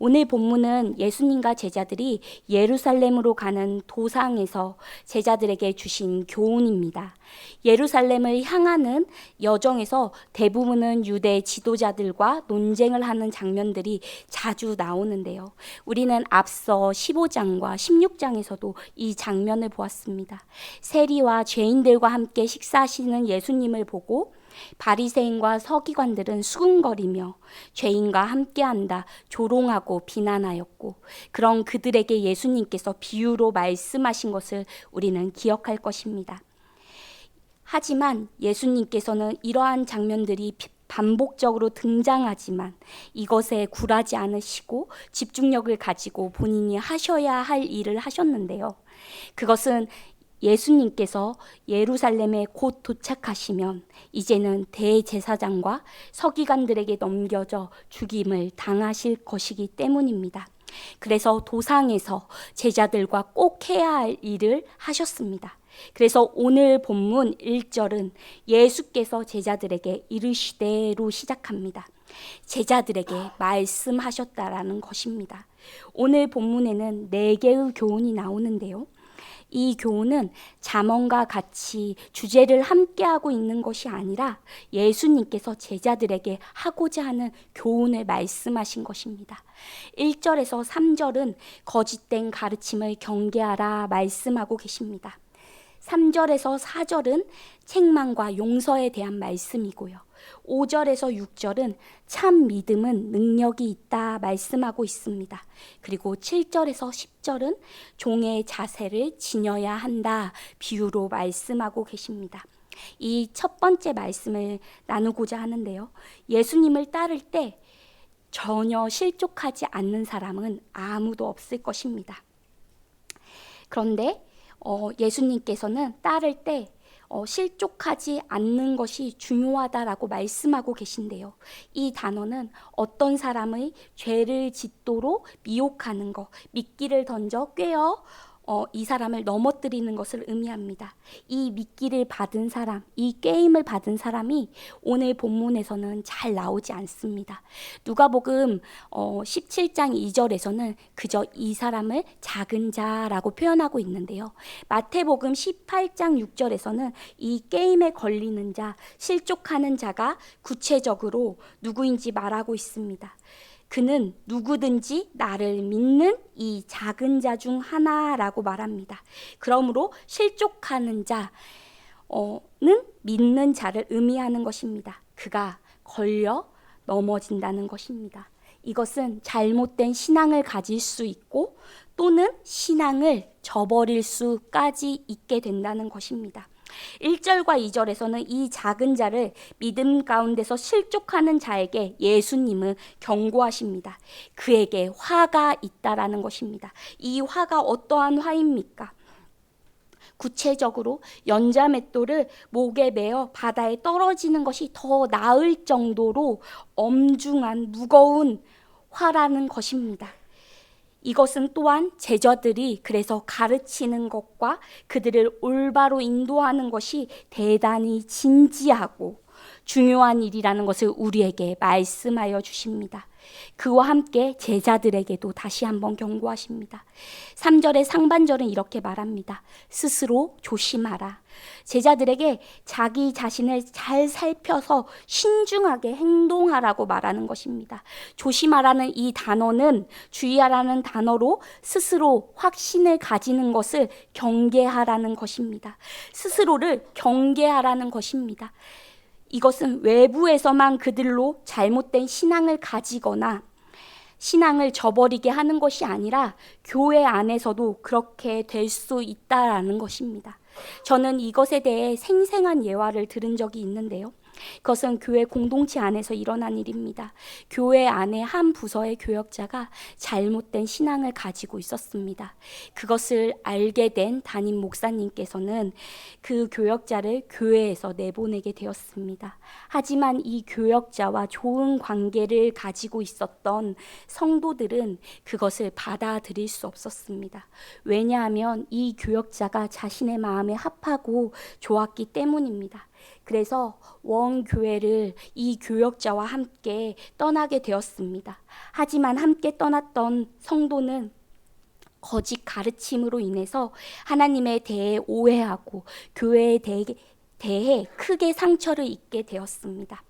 오늘 본문은 예수님과 제자들이 예루살렘으로 가는 도상에서 제자들에게 주신 교훈입니다. 예루살렘을 향하는 여정에서 대부분은 유대 지도자들과 논쟁을 하는 장면들이 자주 나오는데요. 우리는 앞서 15장과 16장에서도 이 장면을 보았습니다. 세리와 죄인들과 함께 식사하시는 예수님을 보고 바리새인과 서기관들은 수군거리며 죄인과 함께한다 조롱하고 비난하였고, 그런 그들에게 예수님께서 비유로 말씀하신 것을 우리는 기억할 것입니다. 하지만 예수님께서는 이러한 장면들이 반복적으로 등장하지만 이것에 굴하지 않으시고 집중력을 가지고 본인이 하셔야 할 일을 하셨는데요. 그것은 예수님께서 예루살렘에 곧 도착하시면 이제는 대제사장과 서기관들에게 넘겨져 죽임을 당하실 것이기 때문입니다. 그래서 도상에서 제자들과 꼭 해야 할 일을 하셨습니다. 그래서 오늘 본문 1절은 예수께서 제자들에게 이르시되로 시작합니다. 제자들에게 말씀하셨다라는 것입니다. 오늘 본문에는 4개의 교훈이 나오는데요. 이 교훈은 잠언과 같이 주제를 함께하고 있는 것이 아니라 예수님께서 제자들에게 하고자 하는 교훈을 말씀하신 것입니다. 1절에서 3절은 거짓된 가르침을 경계하라 말씀하고 계십니다. 3절에서 4절은 책망과 용서에 대한 말씀이고요. 5절에서 6절은 참 믿음은 능력이 있다 말씀하고 있습니다. 그리고 7절에서 10절은 종의 자세를 지녀야 한다 비유로 말씀하고 계십니다. 이 첫 번째 말씀을 나누고자 하는데요. 예수님을 따를 때 전혀 실족하지 않는 사람은 아무도 없을 것입니다. 그런데 예수님께서는 따를 때 실족하지 않는 것이 중요하다라고 말씀하고 계신데요. 이 단어는 어떤 사람의 죄를 짓도록 미혹하는 것, 미끼를 던져 꿰어 이 사람을 넘어뜨리는 것을 의미합니다. 이 미끼를 받은 사람, 이 게임을 받은 사람이 오늘 본문에서는 잘 나오지 않습니다. 누가복음 17장 2절에서는 그저 이 사람을 작은 자라고 표현하고 있는데요. 마태복음 18장 6절에서는 이 게임에 걸리는 자, 실족하는 자가 구체적으로 누구인지 말하고 있습니다. 그는 누구든지 나를 믿는 이 작은 자 중 하나라고 말합니다. 그러므로 실족하는 자는 믿는 자를 의미하는 것입니다. 그가 걸려 넘어진다는 것입니다. 이것은 잘못된 신앙을 가질 수 있고 또는 신앙을 저버릴 수까지 있게 된다는 것입니다. 1절과 2절에서는 이 작은 자를 믿음 가운데서 실족하는 자에게 예수님은 경고하십니다. 그에게 화가 있다라는 것입니다. 이 화가 어떠한 화입니까? 구체적으로 연자맷돌을 목에 매어 바다에 떨어지는 것이 더 나을 정도로 엄중한 무거운 화라는 것입니다. 이것은 또한 제자들이 그래서 가르치는 것과 그들을 올바로 인도하는 것이 대단히 진지하고 중요한 일이라는 것을 우리에게 말씀하여 주십니다. 그와 함께 제자들에게도 다시 한번 경고하십니다. 3절의 상반절은 이렇게 말합니다. 스스로 조심하라. 제자들에게 자기 자신을 잘 살펴서 신중하게 행동하라고 말하는 것입니다. 조심하라는 이 단어는 주의하라는 단어로 스스로 확신을 가지는 것을 경계하라는 것입니다. 스스로를 경계하라는 것입니다. 이것은 외부에서만 그들로 잘못된 신앙을 가지거나 신앙을 저버리게 하는 것이 아니라 교회 안에서도 그렇게 될 수 있다라는 것입니다. 저는 이것에 대해 생생한 예화를 들은 적이 있는데요. 그것은 교회 공동체 안에서 일어난 일입니다. 교회 안에 한 부서의 교역자가 잘못된 신앙을 가지고 있었습니다. 그것을 알게 된 담임 목사님께서는 그 교역자를 교회에서 내보내게 되었습니다. 하지만 이 교역자와 좋은 관계를 가지고 있었던 성도들은 그것을 받아들일 수 없었습니다. 왜냐하면 이 교역자가 자신의 마음에 합하고 좋았기 때문입니다. 그래서 원교회를 이 교역자와 함께 떠나게 되었습니다. 하지만 함께 떠났던 성도는 거짓 가르침으로 인해서 하나님에 대해 오해하고 교회에 대해 크게 상처를 입게 되었습니다.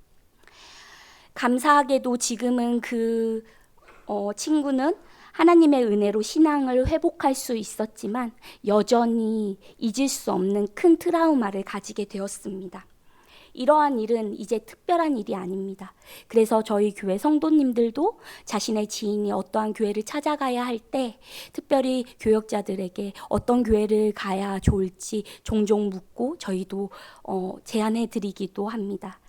감사하게도 지금은 그 친구는 하나님의 은혜로 신앙을 회복할 수 있었지만 여전히 잊을 수 없는 큰 트라우마를 가지게 되었습니다. 이러한 일은 이제 특별한 일이 아닙니다. 그래서 저희 교회 성도님들도 자신의 지인이 어떠한 교회를 찾아가야 할 때 특별히 교역자들에게 어떤 교회를 가야 좋을지 종종 묻고 저희도 제안해 드리기도 합니다.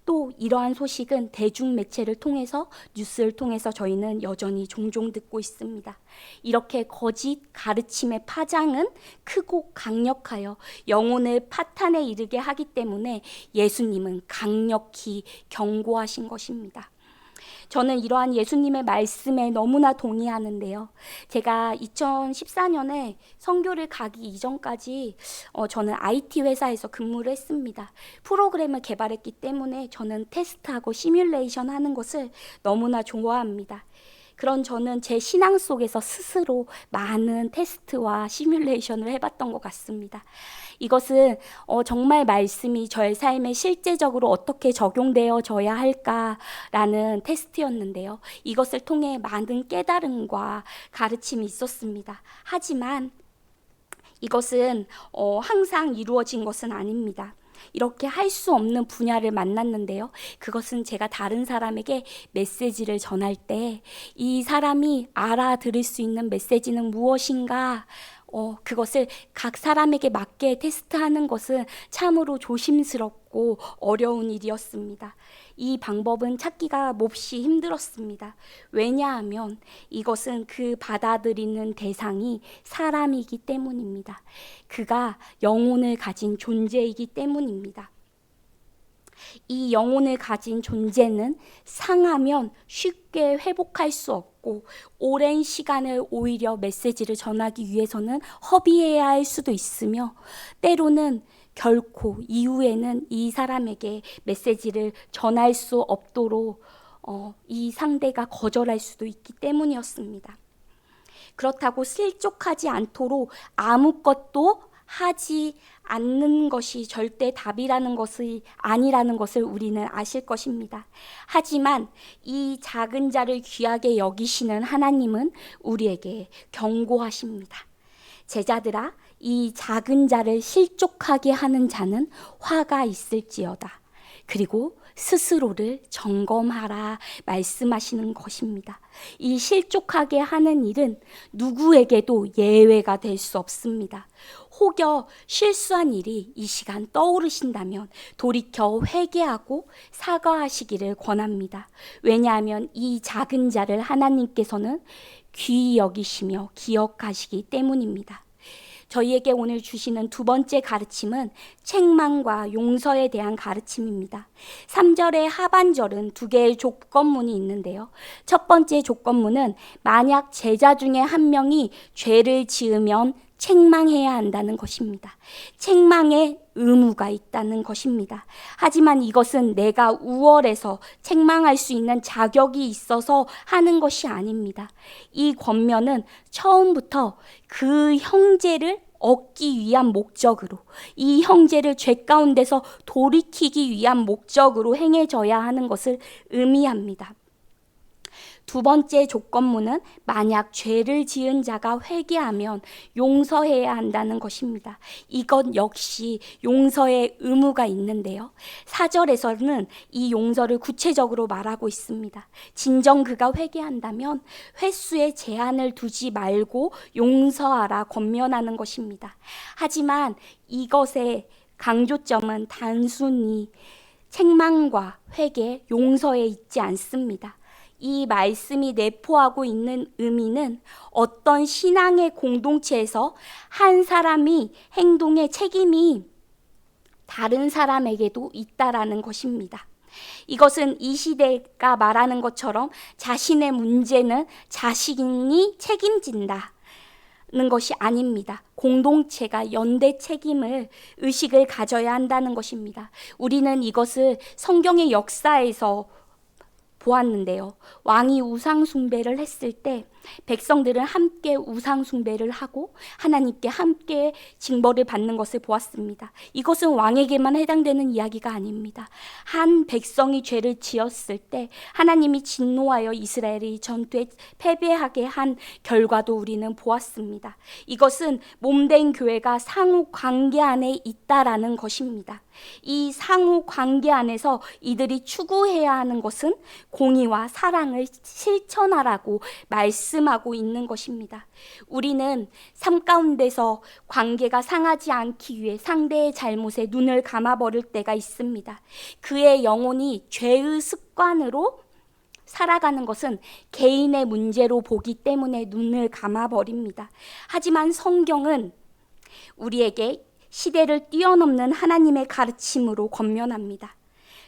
또 이러한 소식은 대중매체를 통해서 뉴스를 통해서 저희는 여전히 종종 듣고 있습니다. 이렇게 거짓 가르침의 파장은 크고 강력하여 영혼을 파탄에 이르게 하기 때문에 예수님은 강력히 경고하신 것입니다. 저는 이러한 예수님의 말씀에 너무나 동의하는데요. 제가 2014년에 선교를 가기 이전까지 저는 IT 회사에서 근무를 했습니다. 프로그램을 개발했기 때문에 저는 테스트하고 시뮬레이션 하는 것을 너무나 좋아합니다. 그런 저는 제 신앙 속에서 스스로 많은 테스트와 시뮬레이션을 해봤던 것 같습니다. 이것은 정말 말씀이 저의 삶에 실제적으로 어떻게 적용되어져야 할까라는 테스트였는데요. 이것을 통해 많은 깨달음과 가르침이 있었습니다. 하지만 이것은 항상 이루어진 것은 아닙니다. 이렇게 할 수 없는 분야를 만났는데요. 그것은 제가 다른 사람에게 메시지를 전할 때 이 사람이 알아들을 수 있는 메시지는 무엇인가? 그것을 각 사람에게 맞게 테스트하는 것은 참으로 조심스럽고 어려운 일이었습니다. 이 방법은 찾기가 몹시 힘들었습니다. 왜냐하면 이것은 그 받아들이는 대상이 사람이기 때문입니다. 그가 영혼을 가진 존재이기 때문입니다. 이 영혼을 가진 존재는 상하면 쉽게 회복할 수 없고 오랜 시간을 오히려 메시지를 전하기 위해서는 허비해야 할 수도 있으며 때로는 결코 이후에는 이 사람에게 메시지를 전할 수 없도록 이 상대가 거절할 수도 있기 때문이었습니다. 그렇다고 실족하지 않도록 아무것도 하지 않는 것이 절대 답이라는 것이 아니라는 것을 우리는 아실 것입니다. 하지만 이 작은 자를 귀하게 여기시는 하나님은 우리에게 경고하십니다. 제자들아, 이 작은 자를 실족하게 하는 자는 화가 있을지어다. 그리고 스스로를 점검하라 말씀하시는 것입니다. 이 실족하게 하는 일은 누구에게도 예외가 될 수 없습니다. 혹여 실수한 일이 이 시간 떠오르신다면 돌이켜 회개하고 사과하시기를 권합니다. 왜냐하면 이 작은 자를 하나님께서는 귀히 여기시며 기억하시기 때문입니다. 저희에게 오늘 주시는 두 번째 가르침은 책망과 용서에 대한 가르침입니다. 3절의 하반절은 두 개의 조건문이 있는데요. 첫 번째 조건문은 만약 제자 중에 한 명이 죄를 지으면 책망해야 한다는 것입니다. 책망의 의무가 있다는 것입니다. 하지만 이것은 내가 우월해서 책망할 수 있는 자격이 있어서 하는 것이 아닙니다. 이 권면은 처음부터 그 형제를 얻기 위한 목적으로, 이 형제를 죄 가운데서 돌이키기 위한 목적으로 행해져야 하는 것을 의미합니다. 두 번째 조건문은 만약 죄를 지은 자가 회개하면 용서해야 한다는 것입니다. 이것 역시 용서의 의무가 있는데요. 4절에서는 이 용서를 구체적으로 말하고 있습니다. 진정 그가 회개한다면 횟수에 제한을 두지 말고 용서하라 권면하는 것입니다. 하지만 이것의 강조점은 단순히 책망과 회개, 용서에 있지 않습니다. 이 말씀이 내포하고 있는 의미는 어떤 신앙의 공동체에서 한 사람이 행동의 책임이 다른 사람에게도 있다라는 것입니다. 이것은 이 시대가 말하는 것처럼 자신의 문제는 자신이 책임진다는 것이 아닙니다. 공동체가 연대 책임을 의식을 가져야 한다는 것입니다. 우리는 이것을 성경의 역사에서 보았는데요. 왕이 우상 숭배를 했을 때 백성들은 함께 우상 숭배를 하고 하나님께 함께 징벌을 받는 것을 보았습니다. 이것은 왕에게만 해당되는 이야기가 아닙니다. 한 백성이 죄를 지었을 때 하나님이 진노하여 이스라엘이 전투에 패배하게 한 결과도 우리는 보았습니다. 이것은 몸된 교회가 상호 관계 안에 있다라는 것입니다. 이 상호 관계 안에서 이들이 추구해야 하는 것은 공의와 사랑을 실천하라고 말씀하고 있는 것입니다. 우리는 삶 가운데서 관계가 상하지 않기 위해 상대의 잘못에 눈을 감아버릴 때가 있습니다. 그의 영혼이 죄의 습관으로 살아가는 것은 개인의 문제로 보기 때문에 눈을 감아버립니다. 하지만 성경은 우리에게 시대를 뛰어넘는 하나님의 가르침으로 권면합니다.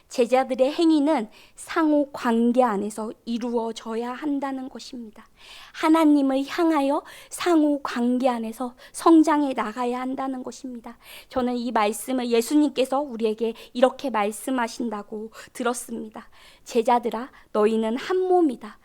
제자들의 행위는 상호 관계 안에서 이루어져야 한다는 것입니다. 하나님을 향하여 상호 관계 안에서 성장해 나가야 한다는 것입니다. 저는 이 말씀을 예수님께서 우리에게 이렇게 말씀하신다고 들었습니다. 제자들아, 너희는 한 몸이다.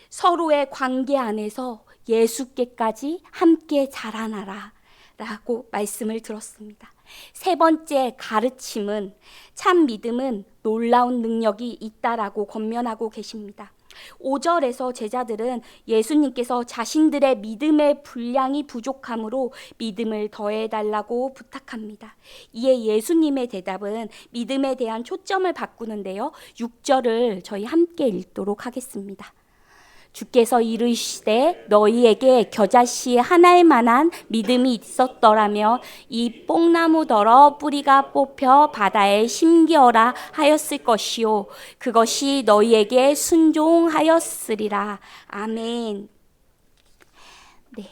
서로의 관계 안에서 예수께까지 함께 자라나라 라고 말씀을 들었습니다. 세 번째 가르침은 참 믿음은 놀라운 능력이 있다라고 권면하고 계십니다. 5절에서 제자들은 예수님께서 자신들의 믿음의 분량이 부족함으로 믿음을 더해달라고 부탁합니다. 이에 예수님의 대답은 믿음에 대한 초점을 바꾸는데요. 6절을 저희 함께 읽도록 하겠습니다. 주께서 이르시되 너희에게 겨자씨 하나일 만한 믿음이 있었더라면 이 뽕나무더러 뿌리가 뽑혀 바다에 심기어라 하였을 것이요 그것이 너희에게 순종하였으리라. 아멘. 네,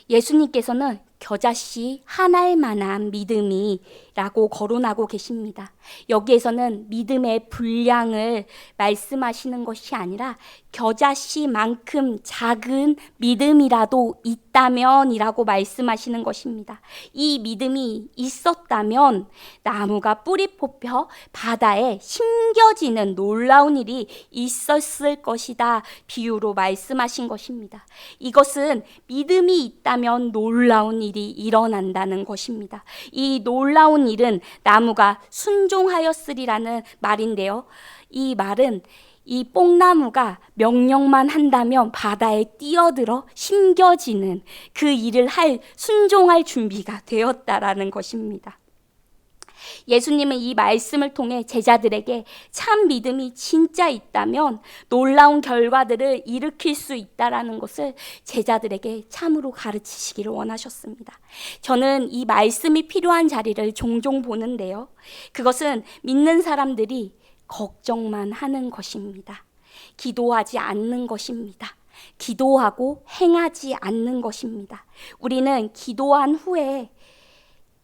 예수님께서는 겨자씨 하나일 만한 믿음이라고 거론하고 계십니다. 여기에서는 믿음의 분량을 말씀하시는 것이 아니라 겨자씨만큼 작은 믿음이라도 있다면이라고 말씀하시는 것입니다. 이 믿음이 있었다면 나무가 뿌리 뽑혀 바다에 심겨지는 놀라운 일이 있었을 것이다 비유로 말씀하신 것입니다. 이것은 믿음이 있다면 놀라운 일이 일어난다는 것입니다. 이 놀라운 일은 나무가 순종하였으리라는 말인데요. 이 말은 이 뽕나무가 명령만 한다면 바다에 뛰어들어 심겨지는 그 일을 순종할 준비가 되었다라는 것입니다. 예수님은 이 말씀을 통해 제자들에게 참 믿음이 진짜 있다면 놀라운 결과들을 일으킬 수 있다라는 것을 제자들에게 참으로 가르치시기를 원하셨습니다. 저는 이 말씀이 필요한 자리를 종종 보는데요. 그것은 믿는 사람들이 걱정만 하는 것입니다. 기도하지 않는 것입니다. 기도하고 행하지 않는 것입니다. 우리는 기도한 후에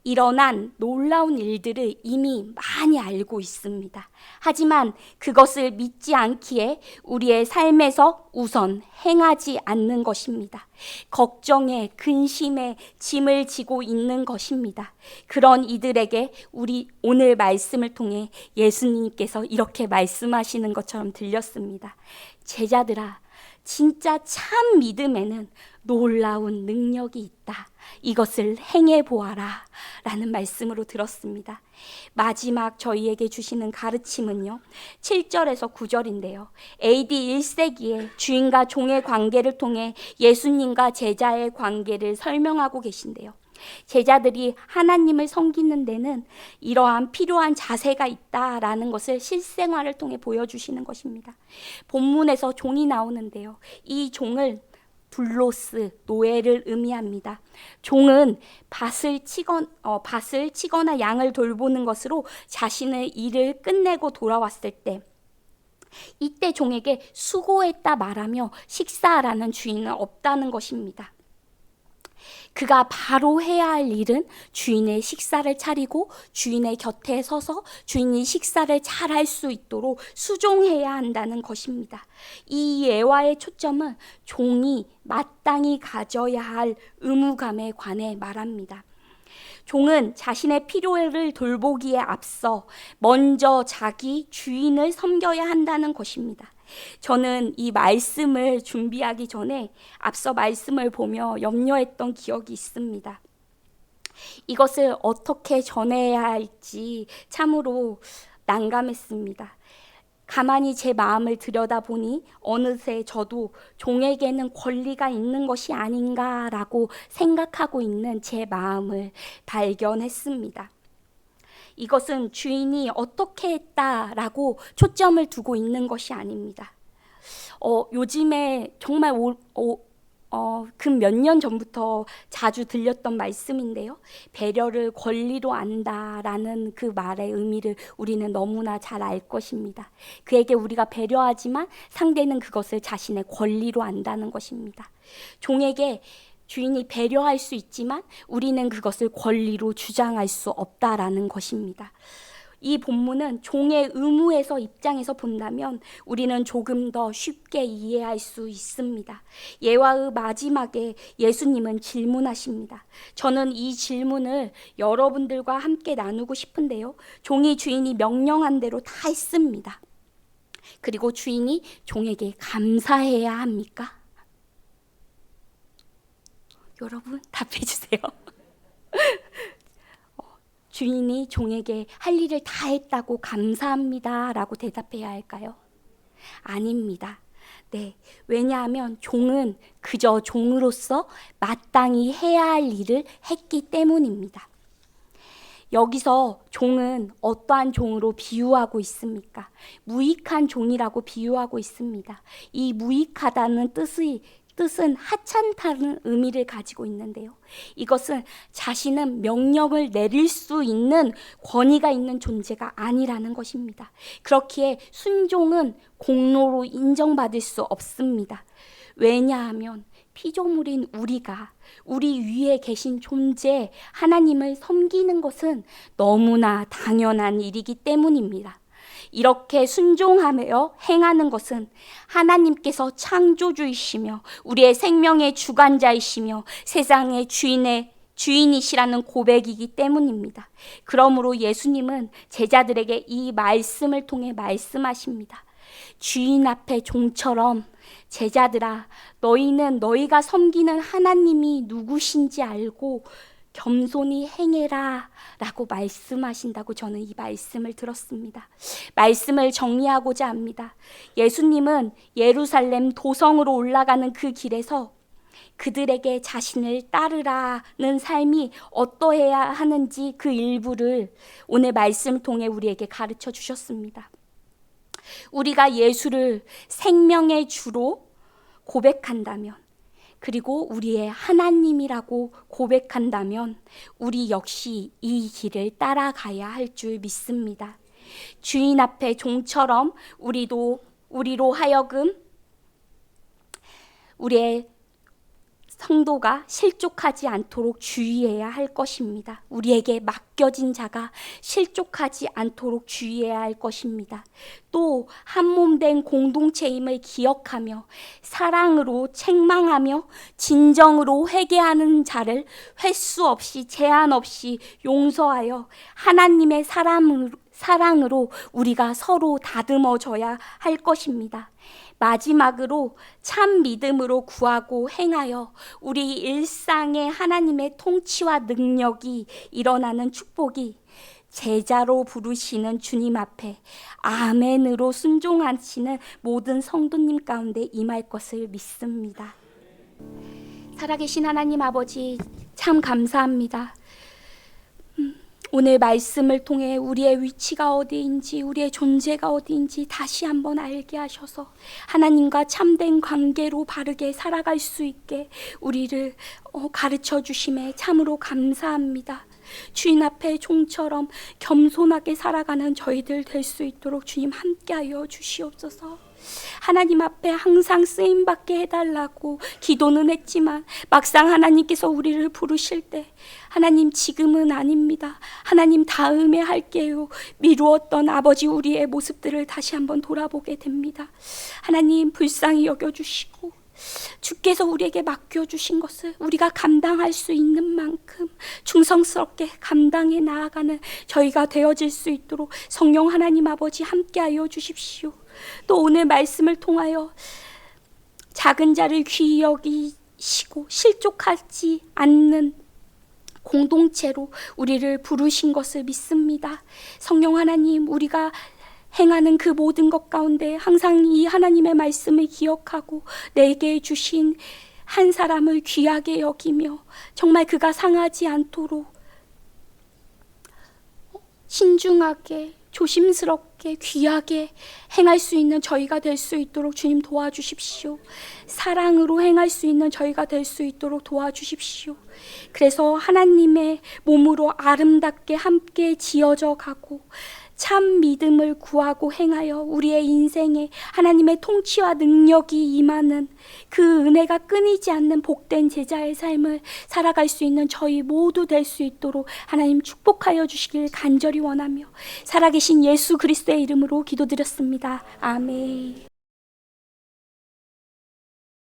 일어난 놀라운 일들을 이미 많이 알고 있습니다. 하지만 그것을 믿지 않기에 우리의 삶에서 우선 행하지 않는 것입니다. 걱정에 근심에 짐을 지고 있는 것입니다. 그런 이들에게 우리 오늘 말씀을 통해 예수님께서 이렇게 말씀하시는 것처럼 들렸습니다. 제자들아, 진짜 참 믿음에는 놀라운 능력이 있다. 이것을 행해 보아라 라는 말씀으로 들었습니다. 마지막 저희에게 주시는 가르침은요, 7절에서 9절인데요. AD 1세기에 주인과 종의 관계를 통해 예수님과 제자의 관계를 설명하고 계신데요. 제자들이 하나님을 섬기는 데는 이러한 필요한 자세가 있다라는 것을 실생활을 통해 보여주시는 것입니다. 본문에서 종이 나오는데요. 이 종을 둘로스, 노예를 의미합니다. 종은 밭을 치거나 양을 돌보는 것으로 자신의 일을 끝내고 돌아왔을 때 이때 종에게 수고했다 말하며 식사하라는 주인은 없다는 것입니다. 그가 바로 해야 할 일은 주인의 식사를 차리고 주인의 곁에 서서 주인이 식사를 잘 할 수 있도록 수종해야 한다는 것입니다. 이 예화의 초점은 종이 마땅히 가져야 할 의무감에 관해 말합니다. 종은 자신의 필요를 돌보기에 앞서 먼저 자기 주인을 섬겨야 한다는 것입니다. 저는 이 말씀을 준비하기 전에 앞서 말씀을 보며 염려했던 기억이 있습니다. 이것을 어떻게 전해야 할지 참으로 난감했습니다. 가만히 제 마음을 들여다보니 어느새 저도 종에게는 권리가 있는 것이 아닌가라고 생각하고 있는 제 마음을 발견했습니다. 이것은 주인이 어떻게 했다라고 초점을 두고 있는 것이 아닙니다. 요즘에 정말 그 몇 년 전부터 자주 들렸던 말씀인데요. 배려를 권리로 안다라는 그 말의 의미를 우리는 너무나 잘 알 것입니다. 그에게 우리가 배려하지만 상대는 그것을 자신의 권리로 안다는 것입니다. 종에게 주인이 배려할 수 있지만 우리는 그것을 권리로 주장할 수 없다라는 것입니다. 이 본문은 종의 의무에서 입장에서 본다면 우리는 조금 더 쉽게 이해할 수 있습니다. 예화의 마지막에 예수님은 질문하십니다. 저는 이 질문을 여러분들과 함께 나누고 싶은데요. 종이 주인이 명령한 대로 다 했습니다. 그리고 주인이 종에게 감사해야 합니까? 여러분 답해 주세요. 주인이 종에게 할 일을 다 했다고 감사합니다 라고 대답해야 할까요? 아닙니다. 네, 왜냐하면 종은 그저 종으로서 마땅히 해야 할 일을 했기 때문입니다. 여기서 종은 어떠한 종으로 비유하고 있습니까? 무익한 종이라고 비유하고 있습니다. 이 무익하다는 뜻은 하찮다는 의미를 가지고 있는데요. 이것은 자신은 명령을 내릴 수 있는 권위가 있는 존재가 아니라는 것입니다. 그렇기에 순종은 공로로 인정받을 수 없습니다. 왜냐하면 피조물인 우리가 우리 위에 계신 존재 하나님을 섬기는 것은 너무나 당연한 일이기 때문입니다. 이렇게 순종하며 행하는 것은 하나님께서 창조주이시며 우리의 생명의 주관자이시며 세상의 주인이시라는 고백이기 때문입니다. 그러므로 예수님은 제자들에게 이 말씀을 통해 말씀하십니다. 주인 앞에 종처럼 제자들아, 너희는 너희가 섬기는 하나님이 누구신지 알고 겸손히 행해라 라고 말씀하신다고 저는 이 말씀을 들었습니다. 말씀을 정리하고자 합니다. 예수님은 예루살렘 도성으로 올라가는 그 길에서 그들에게 자신을 따르라는 삶이 어떠해야 하는지 그 일부를 오늘 말씀을 통해 우리에게 가르쳐 주셨습니다. 우리가 예수를 생명의 주로 고백한다면, 그리고 우리의 하나님이라고 고백한다면 우리 역시 이 길을 따라가야 할 줄 믿습니다. 주인 앞에 종처럼 우리로 하여금 우리의 성도가 실족하지 않도록 주의해야 할 것입니다. 우리에게 맡겨진 자가 실족하지 않도록 주의해야 할 것입니다. 또 한 몸 된 공동체임을 기억하며 사랑으로 책망하며 진정으로 회개하는 자를 횟수 없이 제한 없이 용서하여 하나님의 사랑으로 우리가 서로 다듬어져야 할 것입니다. 마지막으로 참 믿음으로 구하고 행하여 우리 일상에 하나님의 통치와 능력이 일어나는 축복이 제자로 부르시는 주님 앞에 아멘으로 순종하시는 모든 성도님 가운데 임할 것을 믿습니다. 살아계신 하나님 아버지, 참 감사합니다. 오늘 말씀을 통해 우리의 위치가 어디인지, 우리의 존재가 어디인지 다시 한번 알게 하셔서 하나님과 참된 관계로 바르게 살아갈 수 있게 우리를 가르쳐 주심에 참으로 감사합니다. 주인 앞에 종처럼 겸손하게 살아가는 저희들 될 수 있도록 주님 함께하여 주시옵소서. 하나님 앞에 항상 쓰임받게 해달라고 기도는 했지만 막상 하나님께서 우리를 부르실 때 하나님 지금은 아닙니다. 하나님 다음에 할게요. 미루었던 아버지 우리의 모습들을 다시 한번 돌아보게 됩니다. 하나님 불쌍히 여겨주시고 주께서 우리에게 맡겨주신 것을 우리가 감당할 수 있는 만큼 충성스럽게 감당해 나아가는 저희가 되어질 수 있도록 성령 하나님 아버지 함께하여 주십시오. 또 오늘 말씀을 통하여 작은 자를 귀히 여기시고 실족하지 않는 공동체로 우리를 부르신 것을 믿습니다. 성령 하나님, 우리가 행하는 그 모든 것 가운데 항상 이 하나님의 말씀을 기억하고 내게 주신 한 사람을 귀하게 여기며 정말 그가 상하지 않도록 신중하게 조심스럽게 귀하게 행할 수 있는 저희가 될 수 있도록 주님 도와주십시오. 사랑으로 행할 수 있는 저희가 될 수 있도록 도와주십시오. 그래서 하나님의 몸으로 아름답게 함께 지어져 가고 참 믿음을 구하고 행하여 우리의 인생에 하나님의 통치와 능력이 임하는 그 은혜가 끊이지 않는 복된 제자의 삶을 살아갈 수 있는 저희 모두 될 수 있도록 하나님 축복하여 주시길 간절히 원하며 살아계신 예수 그리스도의 이름으로 기도드렸습니다. 아멘.